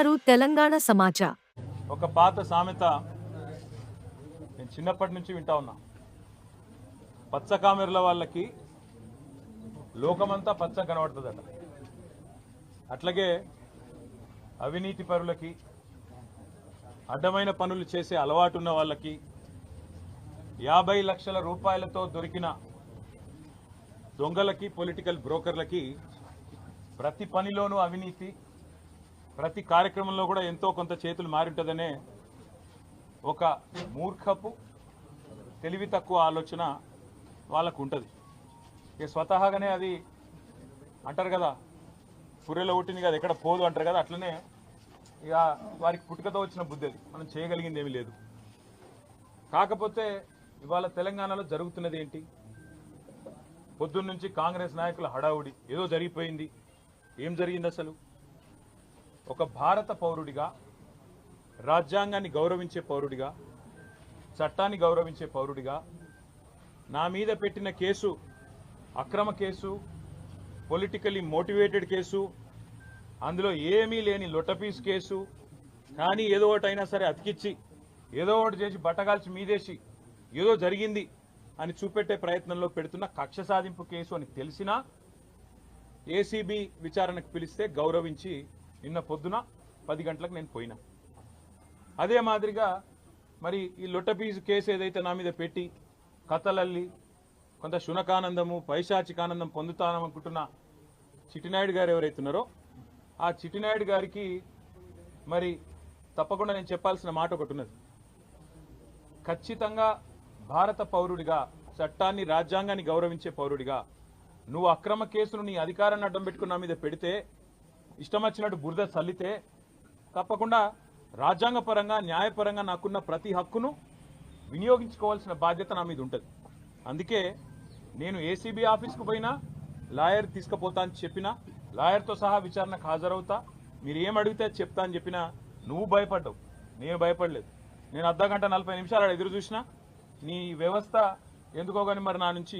చూస్తున్నారు తెలంగాణ సమాచార్. ఒక పాత సామెత నేను చిన్నప్పటి నుంచి వింటా ఉన్నా. పచ్చ కామెర్ల వాళ్ళకి లోకమంతా పచ్చ కనబడుతుందట. అట్లాగే అవినీతి పరులకి, అడ్డమైన పనులు చేసే అలవాటు ఉన్న వాళ్ళకి 50 లక్షల రూపాయలతో దొరికిన దొంగలకి, పొలిటికల్ బ్రోకర్లకి ప్రతి పనిలోనూ అవినీతి, ప్రతి కార్యక్రమంలో కూడా ఎంతో కొంత చేతులు మారింటదనే ఒక మూర్ఖపు, తెలివి తక్కువ ఆలోచన వాళ్ళకు ఉంటుంది. ఇక స్వతహాగానే అది అంటారు కదా, పుర్రెలో పుట్టింది కదా ఎక్కడ పోదు అంటారు కదా, అట్లనే ఇక వారికి పుట్టుకతో వచ్చిన బుద్ధి అది. మనం చేయగలిగింది ఏమీ లేదు. కాకపోతే ఇవాళ తెలంగాణలో జరుగుతున్నది ఏంటి? పొద్దున్నుంచి కాంగ్రెస్ నాయకుల హడావుడి, ఏదో జరిగిపోయింది. ఏం జరిగింది అసలు? ఒక భారత పౌరుడిగా, రాజ్యాంగాన్ని గౌరవించే పౌరుడిగా, చట్టాన్ని గౌరవించే పౌరుడిగా నా మీద పెట్టిన కేసు అక్రమ కేసు, పొలిటికలీ మోటివేటెడ్ కేసు, అందులో ఏమీ లేని లొట్టపీస్ కేసు. కానీ ఏదో ఒకటైనా సరే అతికిచ్చి, ఏదో ఒకటి చేసి బట్టగాల్చి మీదేసి ఏదో జరిగింది అని చూపెట్టే ప్రయత్నంలో పెడుతున్న కక్ష సాధింపు కేసు అని తెలిసినా ఏసీబీ విచారణకు పిలిస్తే గౌరవించి నిన్న పొద్దున 10 గంటలకు నేను పోయినా. అదే మాదిరిగా మరి ఈ లొట్టపీసు కేసు ఏదైతే నా మీద పెట్టి కథలల్లి కొంత శునకానందము, పైశాచికానందం పొందుతాననుకుంటున్న చిట్టినాయుడు గారు ఎవరైతున్నారో ఆ చిట్టినాయుడు గారికి మరి తప్పకుండా నేను చెప్పాల్సిన మాట ఒకటి ఉన్నది. ఖచ్చితంగా భారత పౌరుడిగా, చట్టాన్ని, రాజ్యాంగాన్ని గౌరవించే పౌరుడిగా నువ్వు అక్రమ కేసును నీ అధికారాన్ని అడ్డం పెట్టుకున్న మీద పెడితే, ఇష్టం వచ్చినట్టు బురద చల్లితే, తప్పకుండా రాజ్యాంగపరంగా, న్యాయపరంగా నాకున్న ప్రతి హక్కును వినియోగించుకోవాల్సిన బాధ్యత నా మీద ఉంటుంది. అందుకే నేను ఏసీబీ ఆఫీస్కు పోయినా లాయర్ తీసుకుపోతా అని చెప్పినా, లాయర్తో సహా విచారణకు హాజరవుతా, మీరు ఏం అడిగితే చెప్తా అని చెప్పినా నువ్వు భయపడ్డావు, నేను భయపడలేదు. నేను అర్ధగంట 40 నిమిషాలు ఎదురు చూసినా నీ వ్యవస్థ ఎందుకో కానీ మరి నా నుంచి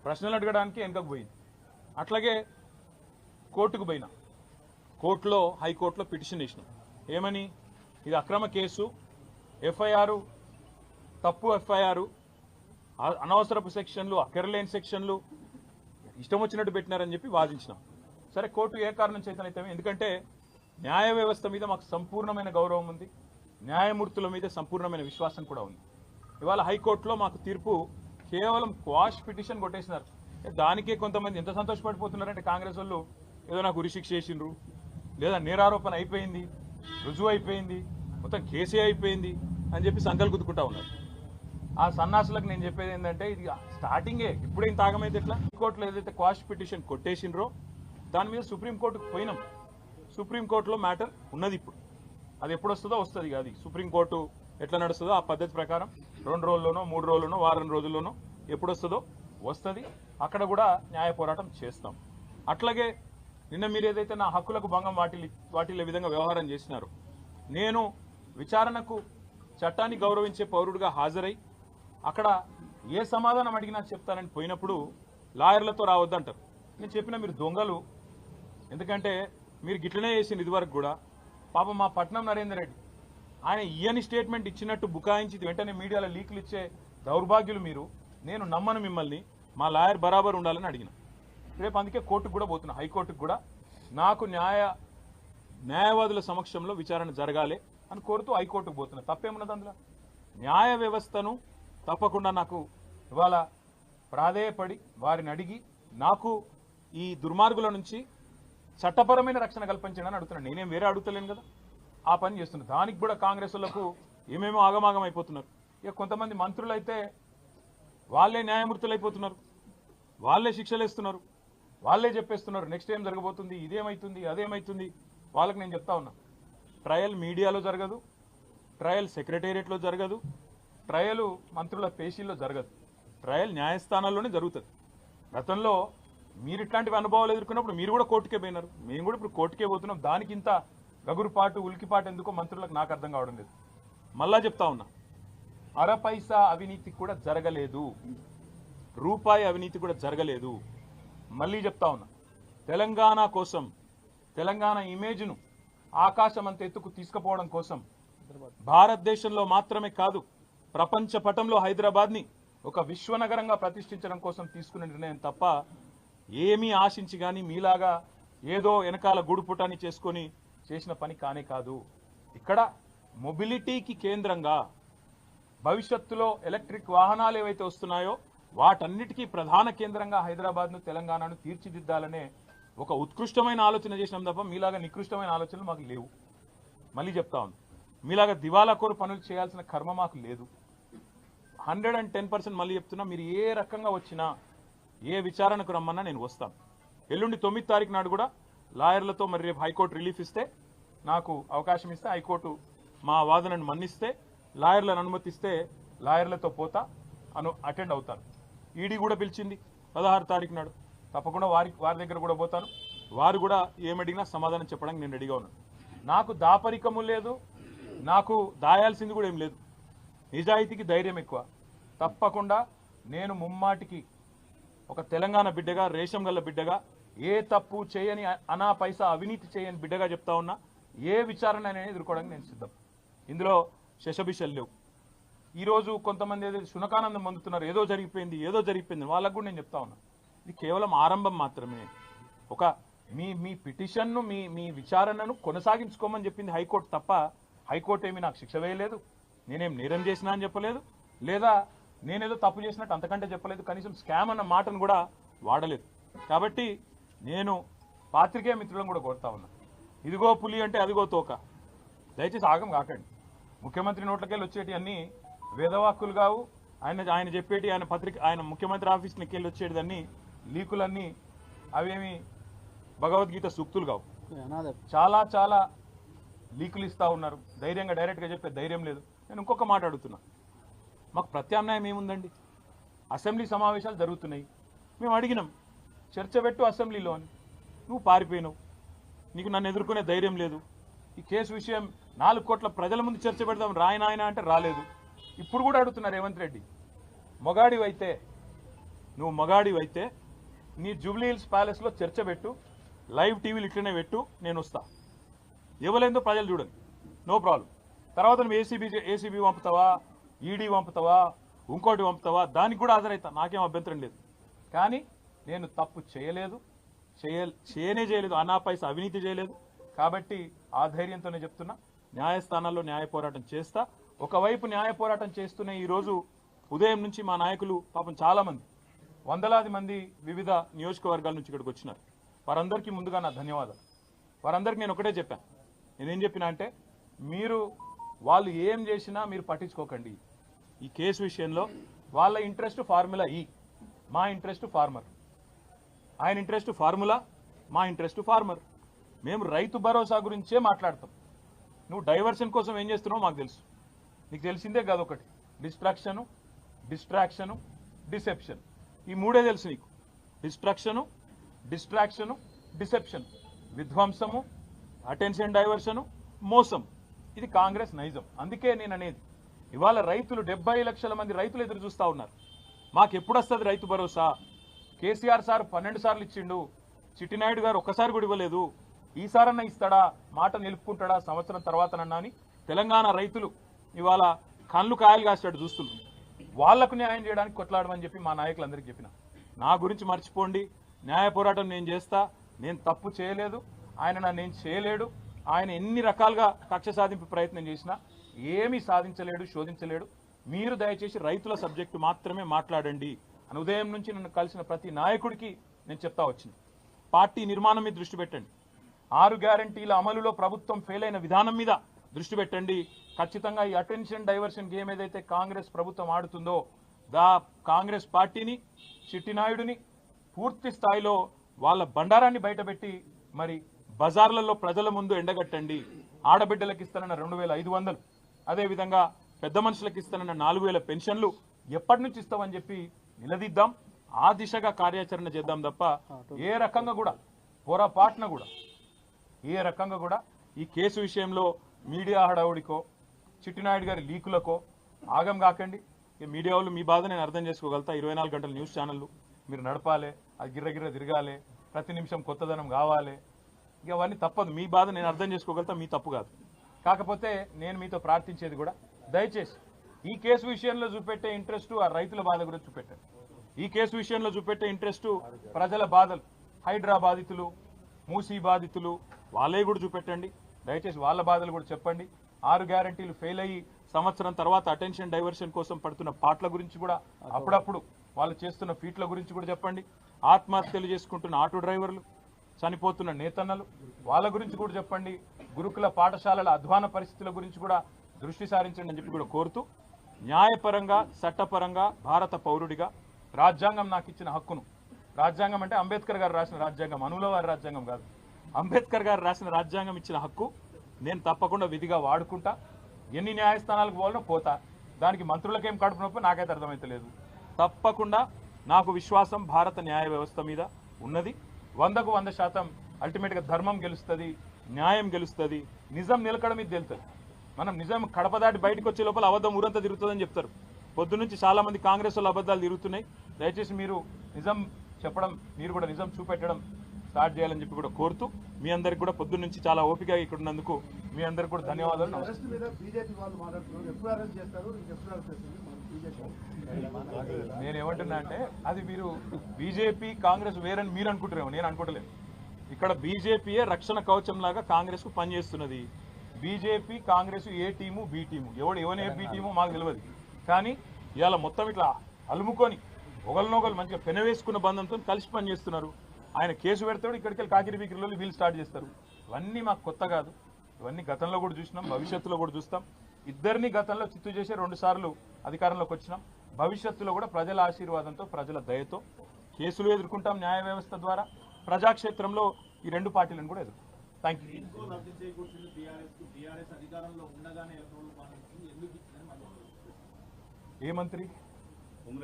ప్రశ్నలు అడగడానికి వెనకకు పోయింది. అట్లాగే కోర్టుకు పోయినా, కోర్టులో, హైకోర్టులో పిటిషన్ వేసినాం. ఏమని? ఇది అక్రమ కేసు, ఎఫ్ఐఆర్ తప్పు, ఎఫ్ఐఆర్ అనవసరపు సెక్షన్లు, అక్కరలేని సెక్షన్లు ఇష్టం వచ్చినట్టు పెట్టినారని చెప్పి వాదించినాం. సరే, కోర్టు ఏ కారణం చేతనైతే, ఎందుకంటే న్యాయ వ్యవస్థ మీద మాకు సంపూర్ణమైన గౌరవం ఉంది, న్యాయమూర్తుల మీద సంపూర్ణమైన విశ్వాసం కూడా ఉంది. ఇవాళ హైకోర్టులో మాకు తీర్పు కేవలం క్వాష్ పిటిషన్ కొట్టేసినారు. దానికే కొంతమంది ఎంత సంతోషపడిపోతున్నారంటే, కాంగ్రెస్ వాళ్ళు ఏదో నాకు ఉరిశిక్ష చేసిండ్రు, లేదా నేరారోపణ అయిపోయింది, రుజువు అయిపోయింది, మొత్తం కేసే అయిపోయింది అని చెప్పి సంకలు గుద్దుకుంటా ఉన్నారు. ఆ సన్నాసులకు నేను చెప్పేది ఏంటంటే, ఇది స్టార్టింగే, ఇప్పుడేం తాగమైతే ఎట్లా? హైకోర్టులో ఏదైతే క్వాష్ పిటిషన్ కొట్టేసిండ్రో దాని మీద సుప్రీంకోర్టుకు పోయినాం. సుప్రీంకోర్టులో మ్యాటర్ ఉన్నది. ఇప్పుడు అది ఎప్పుడు వస్తుందో వస్తుంది. అది సుప్రీంకోర్టు ఎట్లా నడుస్తుందో ఆ పద్ధతి ప్రకారం 2 రోజుల్లోనో, 3 రోజుల్లోనో, వారం రోజుల్లోనో ఎప్పుడు వస్తుందో వస్తుంది. అక్కడ కూడా న్యాయ పోరాటం చేస్తాం. అట్లాగే నిన్న మీరు ఏదైతే నా హక్కులకు భంగం వాటిల్లే విధంగా వ్యవహారం చేసినారో, నేను విచారణకు చట్టాన్ని గౌరవించే పౌరుడిగా హాజరై అక్కడ ఏ సమాధానం అడిగినా చెప్తానని పోయినప్పుడు లాయర్లతో రావద్దంటారు. నేను చెప్పిన మీరు దొంగలు, ఎందుకంటే మీరు గిట్లనే చేసింది ఇదివరకు కూడా. పాపం మా పట్నం నరేందర్ రెడ్డి ఆయన ఇయని స్టేట్మెంట్ ఇచ్చినట్టు బుకాయించి వెంటనే మీడియాలో లీకులు ఇచ్చే దౌర్భాగ్యులు మీరు. నేను నమ్మను మిమ్మల్ని, మా లాయర్ బరాబర్ ఉండాలని అడిగిన. రేపు అందుకే కోర్టుకు కూడా పోతున్నా, హైకోర్టుకు కూడా. నాకు న్యాయవాదుల సమక్షంలో విచారణ జరగాలి అని కోరుతూ హైకోర్టుకు పోతున్నా. తప్పేమున్నది అందులో? న్యాయ వ్యవస్థను తప్పకుండా నాకు ఇవాళ ప్రాధేయపడి వారిని అడిగి నాకు ఈ దుర్మార్గుల నుంచి చట్టపరమైన రక్షణ కల్పించండి అడుగుతున్నాను. నేనేం వేరే అడుగుతలేను కదా, ఆ పని చేస్తున్నాను. దానికి కూడా కాంగ్రెస్ వాళ్ళకు ఏమేమో ఆగమాగం అయిపోతున్నారు. ఇక కొంతమంది మంత్రులు అయితే వాళ్ళే న్యాయమూర్తులు అయిపోతున్నారు, వాళ్ళే శిక్షలు వేస్తున్నారు, వాళ్ళే చెప్పేస్తున్నారు నెక్స్ట్ ఏం జరగబోతుంది, ఇదేమవుతుంది, అదేమవుతుంది. వాళ్ళకి నేను చెప్తా ఉన్నా, ట్రయల్ మీడియాలో జరగదు, ట్రయల్ సెక్రటేరియట్లో జరగదు, ట్రయల్ మంత్రుల పేషీల్లో జరగదు, ట్రయల్ న్యాయస్థానాల్లోనే జరుగుతుంది. గతంలో మీరు ఇట్లాంటివి అనుభవాలు ఎదుర్కొన్నప్పుడు మీరు కూడా కోర్టుకే పోయినారు, మేము కూడా ఇప్పుడు కోర్టుకే పోతున్నాం. దానికి ఇంత గగురుపాటు, ఉలికిపాటు ఎందుకో మంత్రులకు నాకు అర్థం కావడం లేదు. మళ్ళా చెప్తా ఉన్నా, అరపైసా అవినీతి కూడా జరగలేదు, రూపాయి అవినీతి కూడా జరగలేదు. మళ్ళీ చెప్తా ఉన్నా, తెలంగాణ కోసం, తెలంగాణ ఇమేజ్ను ఆకాశం అంత ఎత్తుకు తీసుకుపోవడం కోసం భారతదేశంలో మాత్రమే కాదు ప్రపంచ పటంలో హైదరాబాద్ని ఒక విశ్వనగరంగా ప్రతిష్ఠించడం కోసం తీసుకున్న నిర్ణయం తప్ప ఏమీ ఆశించి కానీ మీలాగా ఏదో వెనకాల గూడుపుటాన్ని చేసుకొని చేసిన పని కానే కాదు. ఇక్కడ మొబిలిటీకి కేంద్రంగా భవిష్యత్తులో ఎలక్ట్రిక్ వాహనాలు ఏవైతే వస్తున్నాయో వాటన్నిటికీ ప్రధాన కేంద్రంగా హైదరాబాద్ను తెలంగాణను తీర్చిదిద్దాలనే ఒక ఉత్కృష్టమైన ఆలోచన చేసినాం తప్ప మీలాగా నికృష్టమైన ఆలోచనలు మాకు లేవు. మళ్ళీ చెప్తా ఉంది, మీలాగా దివాలాకోరు పనులు చేయాల్సిన కర్మ మాకు లేదు. 110% మళ్ళీ చెప్తున్నా, మీరు ఏ రకంగా వచ్చినా ఏ విచారణకు రమ్మన్నా నేను వస్తాను. ఎల్లుండి 9వ తారీఖు నాడు కూడా లాయర్లతో మరి రేపు హైకోర్టు రిలీఫ్ ఇస్తే నాకు అవకాశం ఇస్తే హైకోర్టు మా వాదనను మన్నిస్తే లాయర్లను అనుమతిస్తే లాయర్లతో పోతా అటెండ్ అవుతాను. ఈడీ కూడా పిలిచింది 16వ తారీఖు నాడు, తప్పకుండా వారి దగ్గర కూడా పోతాను. వారు కూడా ఏమడిగినా సమాధానం చెప్పడానికి నేను రెడీగా ఉన్నాను. నాకు దాపరికము లేదు, నాకు దాయాల్సింది కూడా ఏం లేదు. నిజాయితీకి ధైర్యం ఎక్కువ. తప్పకుండా నేను ముమ్మాటికి ఒక తెలంగాణ బిడ్డగా, రేషం గల్ల బిడ్డగా, ఏ తప్పు చేయని అనా పైసా అవినీతి చేయని బిడ్డగా చెప్తా ఉన్నా, ఏ విచారణ అనేది ఎదుర్కోవడానికి నేను సిద్ధం. ఇందులో శశబిషలు లేవు. ఈరోజు కొంతమంది ఏదైతే శునకానందం పొందుతున్నారు, ఏదో జరిగిపోయింది వాళ్ళకు కూడా నేను చెప్తా ఉన్నా, ఇది కేవలం ఆరంభం మాత్రమే. ఒక మీ పిటిషన్ను మీ విచారణను కొనసాగించుకోమని చెప్పింది హైకోర్టు తప్ప హైకోర్టు ఏమీ నాకు శిక్ష వేయలేదు, నేనేం నేరం చేసినా అని చెప్పలేదు, లేదా నేనేదో తప్పు చేసినట్టు అంతకంటే చెప్పలేదు, కనీసం స్కామ్ అన్న మాటను కూడా వాడలేదు. కాబట్టి నేను పాత్రికేయ మిత్రులను కూడా కోరుతా ఉన్నా, ఇదిగో పులి అంటే అదిగో తోక, దయచేసి ఆగం కాకండి. ముఖ్యమంత్రి నోట్లకెళ్ళి వచ్చేటి అన్నీ వేదవాక్కులు కావు. ఆయన చెప్పేటి ఆయన ముఖ్యమంత్రి ఆఫీస్ వెళ్ళి వచ్చేటిదన్నీ లీకులన్నీ అవేమి భగవద్గీత సూక్తులు కావు. చాలా చాలా లీకులు ఇస్తూ ఉన్నారు. ధైర్యంగా డైరెక్ట్గా చెప్పే ధైర్యం లేదు. నేను ఇంకొక మాట అడుగుతున్నా, మాకు ప్రత్యామ్నాయం ఏముందండి? అసెంబ్లీ సమావేశాలు జరుగుతున్నాయి, మేము అడిగినాం చర్చ పెట్టు అసెంబ్లీలో అని, నువ్వు పారిపోయినావు, నీకు నన్ను ఎదుర్కొనే ధైర్యం లేదు. ఈ కేసు విషయం 4 కోట్ల ప్రజల ముందు చర్చ పెడదాం రాయనాయన అంటే రాలేదు. ఇప్పుడు కూడా అడుగుతున్నారు రేవంత్ రెడ్డి, నువ్వు మగాడివైతే నీ జూబ్లీ హిల్స్ ప్యాలెస్లో చర్చ పెట్టు, లైవ్ టీవీలు ఇట్లనే పెట్టు, నేను వస్తా. ఇవ్వలేదో ప్రజలు చూడండి, నో ప్రాబ్లం. తర్వాత నువ్వు ఏసీబీ పంపుతావా, ఈడీ పంపుతావా, ఇంకోటి పంపుతావా, దానికి కూడా హాజరవుతా, నాకేం అభ్యంతరం లేదు. కానీ నేను తప్పు చేయలేదు, అనా పైసా అవినీతి చేయలేదు. కాబట్టి ఆ ధైర్యంతోనే చెప్తున్నా, న్యాయస్థానాల్లో న్యాయ పోరాటం చేస్తా. ఒకవైపు న్యాయ పోరాటం చేస్తూనే ఈరోజు ఉదయం నుంచి మా నాయకులు పాపం చాలామంది, వందలాది మంది వివిధ నియోజకవర్గాల నుంచి ఇక్కడికి వచ్చినారు. వారందరికీ ముందుగా నా ధన్యవాదాలు. వారందరికీ నేను ఒకటే చెప్పాను, నేనేం చెప్పినా అంటే, వాళ్ళు ఏం చేసినా మీరు పట్టించుకోకండి. ఈ కేసు విషయంలో వాళ్ళ ఇంట్రెస్ట్ ఫార్ములా ఈ, మా ఇంట్రెస్ట్ ఫార్మర్. ఆయన ఇంట్రెస్ట్ ఫార్ములా, మా ఇంట్రెస్ట్ ఫార్మర్. మేము రైతు భరోసా గురించే మాట్లాడతాం. నువ్వు డైవర్షన్ కోసం ఏం చేస్తున్నావు మాకు తెలుసు. నీకు తెలిసిందే కాదు, ఒకటి డిస్ట్రాక్షను, డిసెప్షన్. ఈ మూడే తెలుసు నీకు. డిస్ట్రాక్షను, డిసెప్షన్, విధ్వంసము, అటెన్షన్ డైవర్షను, మోసం. ఇది కాంగ్రెస్ నైజం. అందుకే నేను అనేది, ఇవాళ రైతులు 70 లక్షల మంది రైతులు ఎదురు చూస్తూ ఉన్నారు. మాకు ఎప్పుడు వస్తుంది రైతు భరోసా? కేసీఆర్ సార్ 12 సార్లు ఇచ్చిండు, చిట్టినాయుడు గారు ఒక్కసారి కూడా ఇవ్వలేదు, ఈసారన్నా ఇస్తాడా, మాట నిలుపుకుంటాడా సంవత్సరం తర్వాతనన్నా అని తెలంగాణ రైతులు ఇవాళ కళ్ళు కాయలు కాసేటట్టు చూస్తున్నారు. వాళ్లకు న్యాయం చేయడానికి కొట్లాడమని చెప్పి మా నాయకులందరికీ చెప్పిన. నా గురించి మర్చిపోండి, న్యాయ పోరాటం నేను చేస్తా, నేను తప్పు చేయలేదు, ఆయన నేను చేయలేడు. ఆయన ఎన్ని రకాలుగా కక్ష సాధింపు ప్రయత్నం చేసినా ఏమీ సాధించలేడు, శోధించలేడు. మీరు దయచేసి రైతుల సబ్జెక్టు మాత్రమే మాట్లాడండి అని ఉదయం నుంచి నన్ను కలిసిన ప్రతి నాయకుడికి నేను చెప్తా వచ్చింది. పార్టీ నిర్మాణం మీద దృష్టి పెట్టండి, 6 గ్యారంటీల అమలులో ప్రభుత్వం ఫెయిల్ అయిన విధానం మీద దృష్టి పెట్టండి. ఖచ్చితంగా ఈ అటెన్షన్ డైవర్షన్ గేమ్ ఏదైతే కాంగ్రెస్ ప్రభుత్వం ఆడుతుందో, కాంగ్రెస్ పార్టీని, చిట్టినాయుడిని పూర్తి స్థాయిలో వాళ్ళ బండారాన్ని బయటపెట్టి మరి బజార్లలో ప్రజల ముందు ఎండగట్టండి. ఆడబిడ్డలకు ఇస్తానన్న 2500, అదేవిధంగా పెద్ద మనుషులకు ఇస్తానన్న 4000 పెన్షన్లు ఎప్పటి నుంచి ఇస్తామని చెప్పి నిలదీద్దాం. ఆ దిశగా కార్యాచరణ చేద్దాం తప్ప ఏ రకంగా కూడా పొరపాటున కూడా ఈ కేసు విషయంలో మీడియా హడావుడికో, చిట్టినాయుడు గారి లీకులకో ఆగం కాకండి. మీడియా వాళ్ళు మీ బాధ నేను అర్థం చేసుకోగలుగుతా. 24 గంటల న్యూస్ ఛానళ్ళు మీరు నడపాలి, అది గిర్రగిర్ర తిరగాలి, ప్రతి నిమిషం కొత్తదనం కావాలి. ఇక అవన్నీ తప్పదు, మీ బాధ నేను అర్థం చేసుకోగలుగుతా, మీ తప్పు కాదు. కాకపోతే నేను మీతో ప్రార్థించేది కూడా దయచేసి ఈ కేసు విషయంలో చూపెట్టే ఇంట్రెస్ట్ ఆ రైతుల బాధ గురించి చూపెట్టారు. ఈ కేసు విషయంలో చూపెట్టే ఇంట్రెస్ట్ ప్రజల బాధలు, హైడ్రా బాధితులు, మూసీ బాధితులు, వాళ్ళే కూడా చూపెట్టండి. దయచేసి వాళ్ళ బాధలు కూడా చెప్పండి. 6 గ్యారంటీలు ఫెయిల్ అయ్యి సంవత్సరం తర్వాత అటెన్షన్ డైవర్షన్ కోసం పడుతున్న పాటల గురించి కూడా అప్పుడప్పుడు వాళ్ళు చేస్తున్న ఫీట్ల గురించి కూడా చెప్పండి. ఆత్మహత్యలు చేసుకుంటున్న ఆటో డ్రైవర్లు, చనిపోతున్న నేతన్నలు, వాళ్ళ గురించి కూడా చెప్పండి. గురుకుల పాఠశాలల అధ్వాన పరిస్థితుల గురించి కూడా దృష్టి సారించండి అని చెప్పి కూడా కోరుతూ, న్యాయపరంగా చట్టపరంగా భారత పౌరుడిగా రాజ్యాంగం నాకు ఇచ్చిన హక్కును, రాజ్యాంగం అంటే అంబేద్కర్ గారు రాసిన రాజ్యాంగం, అనుల వారి రాజ్యాంగం కాదు, అంబేద్కర్ గారు రాసిన రాజ్యాంగం ఇచ్చిన హక్కు నేను తప్పకుండా విధిగా వాడుకుంటా. ఎన్ని న్యాయస్థానాలకు పోవాలో పోతా, దానికి మంత్రులకేం కడుపు నొప్పి నాకైతే అర్థమైతలేదు. తప్పకుండా నాకు విశ్వాసం భారత న్యాయ వ్యవస్థ మీద ఉన్నది. 100కు 100% అల్టిమేట్గా ధర్మం గెలుస్తుంది, న్యాయం గెలుస్తుంది, నిజం నిలకడ మీద తెలుస్తుంది. మనం నిజం కడప దాటి బయటకు వచ్చే లోపల అబద్ధం ఊరంతా తిరుగుతుందని చెప్తారు. పొద్దు నుంచి చాలా మంది కాంగ్రెస్ వాళ్ళు అబద్ధాలు తిరుగుతున్నాయి. దయచేసి మీరు నిజం చెప్పడం, మీరు కూడా నిజం చూపెట్టడం స్టార్ట్ చేయాలని చెప్పి కూడా కోరుతూ, మీ అందరికి కూడా పొద్దు నుంచి చాలా ఓపికగా ఇక్కడ ఉన్నందుకు మీ అందరికి కూడా ధన్యవాదాలు. నేను ఏమంటున్నా అంటే అది మీరు బీజేపీ కాంగ్రెస్ వేరని మీరు అనుకుంటారేమో, నేను అనుకోవట్లేదు. ఇక్కడ బీజేపీయే రక్షణ కవచం లాగా కాంగ్రెస్ కు పనిచేస్తున్నది. బీజేపీ కాంగ్రెస్ ఏ టీము బి టీము, ఎవరు ఏ బి టీము మాకు తెలియదు. కానీ ఇవాళ మొత్తం ఇట్లా అలుముకొని ఒకరినొకరు మంచిగా పెనవేసుకున్న బంధంతో కలిసి పనిచేస్తున్నారు. ఆయన కేసు పెడతాడు, ఇక్కడికి వెళ్ళి కాకిరి బీకిరిలో వీళ్ళు స్టార్ట్ చేస్తారు. ఇవన్నీ మాకు కొత్త కాదు, ఇవన్నీ గతంలో కూడా చూసినాం, భవిష్యత్తులో కూడా చూస్తాం. ఇద్దరిని గతంలో చిత్తు చేసే 2 సార్లు అధికారంలోకి వచ్చినాం. భవిష్యత్తులో కూడా ప్రజల ఆశీర్వాదంతో, ప్రజల దయతో కేసులు ఎదుర్కొంటాం న్యాయ వ్యవస్థ ద్వారా. ప్రజాక్షేత్రంలో ఈ 2 పార్టీలను కూడా ఎదుర్కొంటాం. Thank you. ఏ మంత్రి?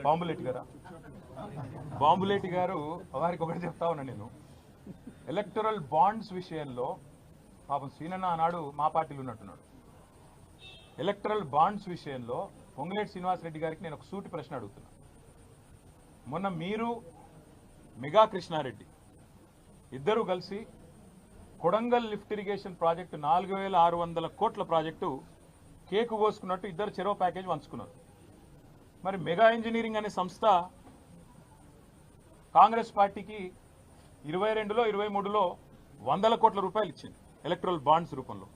బాంబులేటి గారా? బాంబులేటి గారు వారికి ఒకటి చెప్తా ఉన్నా నేను, ఎలక్టరల్ బాండ్స్ విషయంలో పాపం శ్రీనన్న ఆనాడు మా పార్టీలో ఉన్నట్టున్నాడు. ఎలక్టరల్ బాండ్స్ విషయంలో పొంగులేటి శ్రీనివాసరెడ్డి గారికి నేను ఒక సూటి ప్రశ్న అడుగుతున్నా. మొన్న మీరు మెగా కృష్ణారెడ్డి ఇద్దరు కలిసి కొడంగల్ లిఫ్ట్ ఇరిగేషన్ ప్రాజెక్టు 4600 కోట్ల ప్రాజెక్టు కేకు కోసుకున్నట్టు ఇద్దరు చెరో ప్యాకేజ్ పంచుకున్నారు. మరి మెగా ఇంజనీరింగ్ అనే సంస్థ కాంగ్రెస్ పార్టీకి 22లో 23లో 100 కోట్ల రూపాయలు ఇచ్చింది ఎలక్ట్రల్ బాండ్స్ రూపంలో.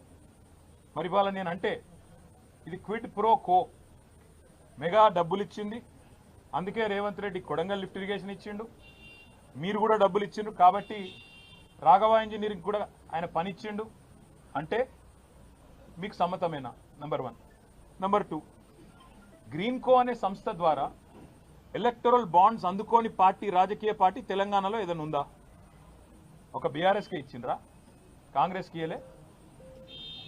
మరి ఇవాళ నేను అంటే ఇది క్విడ్ ప్రో కో, మెగా డబ్బులు ఇచ్చింది, అందుకే రేవంత్ రెడ్డి కొడంగల్ లిఫ్ట్ ఇరిగేషన్ ఇచ్చిండు, మీరు కూడా డబ్బులు ఇచ్చిండు, కాబట్టి రాఘవ ఇంజనీరింగ్ కూడా ఆయన పని ఇచ్చిండు అంటే మీకు సమ్మతమేనా? నంబర్ 1. నంబర్ 2, గ్రీన్ కో అనే సంస్థ ద్వారా ఎలక్టరల్ బాండ్స్ అందుకోని పార్టీ, రాజకీయ పార్టీ తెలంగాణలో ఏదైనా ఉందా? ఒక బీఆర్ఎస్కి ఇచ్చిండ్రా? కాంగ్రెస్కి ఇయ్యలే,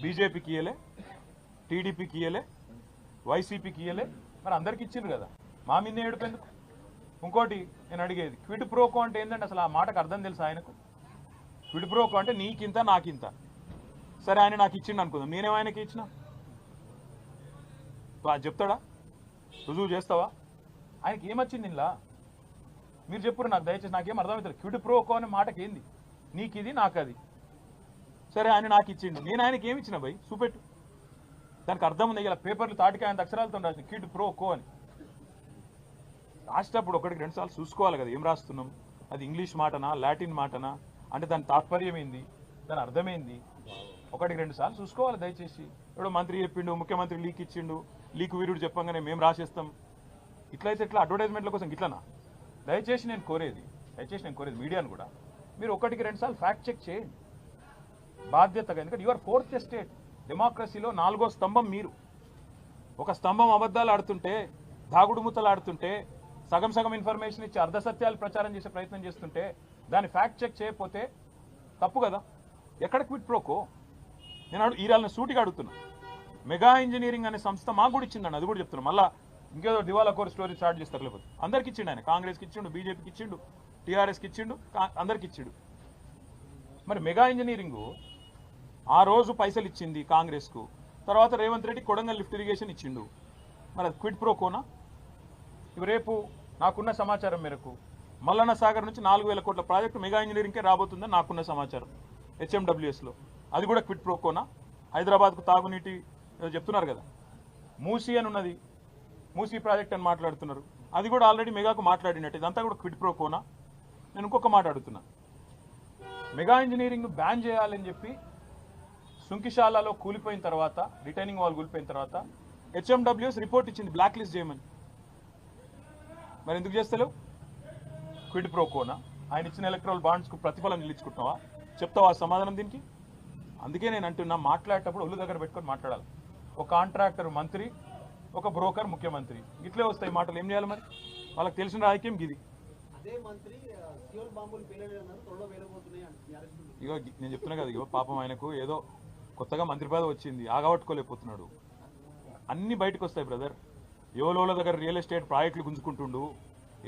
బీజేపీకి ఇయ్యలే, టీడీపీకి ఇయ్యలే, వైసీపీకి ఇయ్యలే, మరి అందరికి ఇచ్చిండ్రు కదా, మా మీద ఏడుపెందుకు? ఇంకోటి నేను అడిగేది, క్విడ్ ప్రోకో అంటే ఏంటంటే అసలు ఆ మాటకు అర్థం తెలుసు ఆయనకు? క్విడ్ ప్రోకో అంటే నీకింత నాకింత. సరే ఆయన నాకు ఇచ్చిండు అనుకుందాం, నేనేమో ఆయనకి ఇచ్చిన, చెప్తాడా? రుజువు చేస్తావా? ఆయనకి ఏమొచ్చింది ఇలా? మీరు చెప్పురు నాకు, దయచేసి నాకేం అర్థమవుతుంది. క్విడ్ ప్రోకో అనే మాటకి ఏంది? నీకు ఇది నాకు అది. సరే ఆయన నాకు ఇచ్చిండు, నేను ఆయనకి ఏమి ఇచ్చిన భయ్ చూపెట్టు, దానికి అర్థం ఉంది. ఇలా పేపర్లు తాటికాయ అంత అక్షరాలతో రాసిన క్విడ్ ప్రోకో అని రాసేటప్పుడు 1-2 సార్లు చూసుకోవాలి కదా ఏం రాస్తున్నాం, అది ఇంగ్లీష్ మాటనా లాటిన్ మాటనా, అంటే దాని తాత్పర్యం ఏంది, దాని అర్థమైంది, 1-2 సార్లు చూసుకోవాలి దయచేసి. ఇప్పుడు మంత్రి చెప్పిండు, ముఖ్యమంత్రి లీక్ ఇచ్చిండు, లీక్ వీరుడు చెప్పంగానే మేము రాసేస్తాం, ఇట్లయితే ఇట్లా అడ్వర్టైజ్మెంట్ల కోసం ఇట్లనా? దయచేసి నేను కోరేది మీడియాను కూడా, మీరు 1-2 సార్లు ఫ్యాక్ట్ చెక్ చేయండి బాధ్యతగా. ఎందుకంటే యువర్ 4th ఎస్టేట్, డెమోక్రసీలో 4వ స్తంభం మీరు. ఒక స్తంభం అబద్ధాలు ఆడుతుంటే, దాగుడు మూతలు ఆడుతుంటే, సగం సగం ఇన్ఫర్మేషన్ ఇచ్చి అర్ధసత్యాలు ప్రచారం చేసే ప్రయత్నం చేస్తుంటే దాన్ని ఫ్యాక్ట్ చెక్ చేయకపోతే తప్పు కదా. ఎక్కడ క్విడ్ ప్రోకో? నేను ఈరాళ్ళని సూటిగా అడుగుతున్నా. మెగా ఇంజనీరింగ్ అనే సంస్థ మాకు కూడా ఇచ్చిందండి, అది కూడా చెప్తున్నా. మళ్ళీ ఇంకేదో దివాలా కోర్ స్టోరీ స్టార్ట్ చేస్తారు, లేకపోతే అందరికి ఇచ్చిండు ఆయన. కాంగ్రెస్కి ఇచ్చిండు, బీజేపీకి ఇచ్చిండు, టీఆర్ఎస్కి ఇచ్చిండు, అందరికి ఇచ్చిండు. మరి మెగా ఇంజనీరింగ్ ఆ రోజు పైసలు ఇచ్చింది కాంగ్రెస్కు, తర్వాత రేవంత్ రెడ్డి కొడంగల్ లిఫ్ట్ ఇరిగేషన్ ఇచ్చిండు, మరి అది క్విడ్ ప్రోకోనా? ఇవి రేపు నాకున్న సమాచారం మేరకు మల్లన్న సాగర్ నుంచి 4000 కోట్ల ప్రాజెక్టు మెగా ఇంజనీరింగ్కే రాబోతుందని నాకున్న సమాచారం. హెచ్ఎండబ్ల్యూఎస్లో, అది కూడా క్విట్ ప్రోకోనా? హైదరాబాద్కు తాగునీటి ఏదో చెప్తున్నారు కదా, మూసీ అని ఉన్నది, మూసీ ప్రాజెక్ట్ అని మాట్లాడుతున్నారు, అది కూడా ఆల్రెడీ మెగాకు మాట్లాడినట్టు, ఇదంతా కూడా క్విట్ ప్రోకోనా? నేను ఇంకొక మాట అడుగుతున్నా, మెగా ఇంజనీరింగ్ బ్యాన్ చేయాలని చెప్పి సుంకిశాలలో కూలిపోయిన తర్వాత, రిటైనింగ్ వాల్ కూలిపోయిన తర్వాత హెచ్ఎండబ్ల్యూఎస్ రిపోర్ట్ ఇచ్చింది బ్లాక్ లిస్ట్ చేయమని. మరి ఎందుకు చేస్తలేవు? క్విడ్ ప్రోకోనా? ఆయన ఇచ్చిన ఎలక్ట్రల్ బాండ్స్కు ప్రతిఫలం నిలుచుకుంటున్నావా? చెప్తావా సమాధానం దీనికి? అందుకే నేను అంటున్నా, మాట్లాడేటప్పుడు ఒళ్ళు దగ్గర పెట్టుకొని మాట్లాడాలి. ఒక కాంట్రాక్టర్ మంత్రి, ఒక బ్రోకర్ ముఖ్యమంత్రి, ఇట్లే వస్తాయి మాటలు. ఏం చేయాలి మరి? వాళ్ళకి తెలిసిన రాజకీయం గిది. ఇగో నేను చెప్తున్నా కదా, ఇగో పాపం ఆయనకు ఏదో కొత్తగా మంత్రి పదవి వచ్చింది, ఆగబట్టుకోలేకపోతున్నాడు. అన్ని బయటకు వస్తాయి బ్రదర్. యోలోల దగ్గర రియల్ ఎస్టేట్ ప్రాజెక్టులు గుంజుకుంటుండు,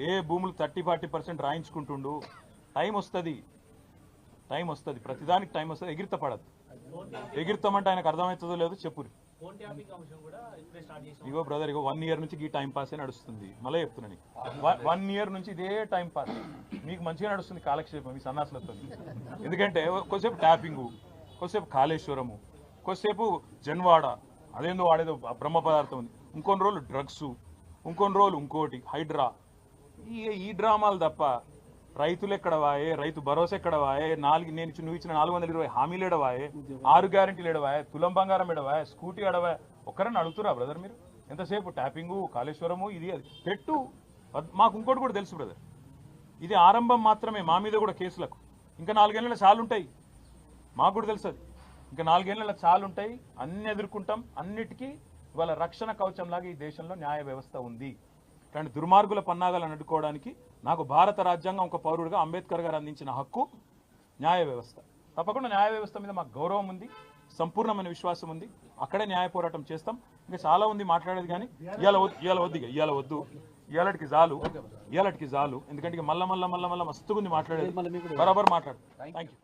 ఏ భూములు 30-40% రాయించుకుంటుండు. టైం వస్తుంది, ప్రతిదానికి టైం వస్తుంది. ఎగిరిత పడదు. ఎగిరితామంటే ఆయనకు అర్థమవుతుందో లేదో చెప్పురి. ఇగో బ్రదర్, ఇగో 1 ఇయర్ నుంచి ఈ టైం పాస్ నడుస్తుంది. మళ్ళీ చెప్తున్నాను, 1 ఇయర్ నుంచి ఇదే టైం పాస్. మీకు మంచిగా నడుస్తుంది కాలక్షేపం ఈ సన్నాసులతో. ఎందుకంటే కొద్దిసేపు ట్యాపింగు, కొద్దిసేపు కాళేశ్వరము, కొద్దిసేపు జన్వాడ, అదేందో వాడేదో బ్రహ్మ పదార్థం ఉంది, ఇంకొన్ని రోజులు డ్రగ్స్, ఇంకొన్ని రోజులు ఇంకోటి హైడ్రా. ఈ డ్రామాలు తప్ప రైతులు ఎక్కడ వాయే, రైతు భరోసా ఎక్కడ వాయే, నువ్వు ఇచ్చిన 420 హామీలు ఎడవాయే, 6 గ్యారెంటీలు ఎడవాయే, తులం బంగారం ఎడవాయే, స్కూటీ ఎడవాయే? ఒక్కరని అడుగుతురా బ్రదర్ మీరు? ఎంతసేపు ట్యాపింగు, కాళేశ్వరము, ఇది అది పెట్టు. మాకు ఇంకోటి కూడా తెలుసు బ్రదర్, ఇది ఆరంభం మాత్రమే. మా మీద కూడా కేసులకు ఇంకా 4 ఏళ్ళ చాలుంటాయి. మాకు కూడా తెలుసు అది. ఇంకా 4 ఏళ్ళ చాలుంటాయి. అన్ని ఎదుర్కొంటాం. అన్నిటికీ ఇవాళ రక్షణ కవచంలాగా ఈ దేశంలో న్యాయ వ్యవస్థ ఉంది. ఇట్లాంటి దుర్మార్గుల పన్నాగాలను అడ్డుకోవడానికి నాకు భారత రాజ్యాంగం ఒక పౌరుడిగా అంబేద్కర్ గారు అందించిన హక్కు న్యాయ వ్యవస్థ. తప్పకుండా న్యాయ వ్యవస్థ మీద మాకు గౌరవం ఉంది, సంపూర్ణమైన విశ్వాసం ఉంది. అక్కడే న్యాయ పోరాటం చేస్తాం. ఇంకా చాలా ఉంది మాట్లాడేది, కానీ ఇవాళటికి చాలు. ఎందుకంటే మళ్ళా మస్తుగా ఉంది మాట్లాడేది. బరాబర్ మాట్లాడు. Thank you.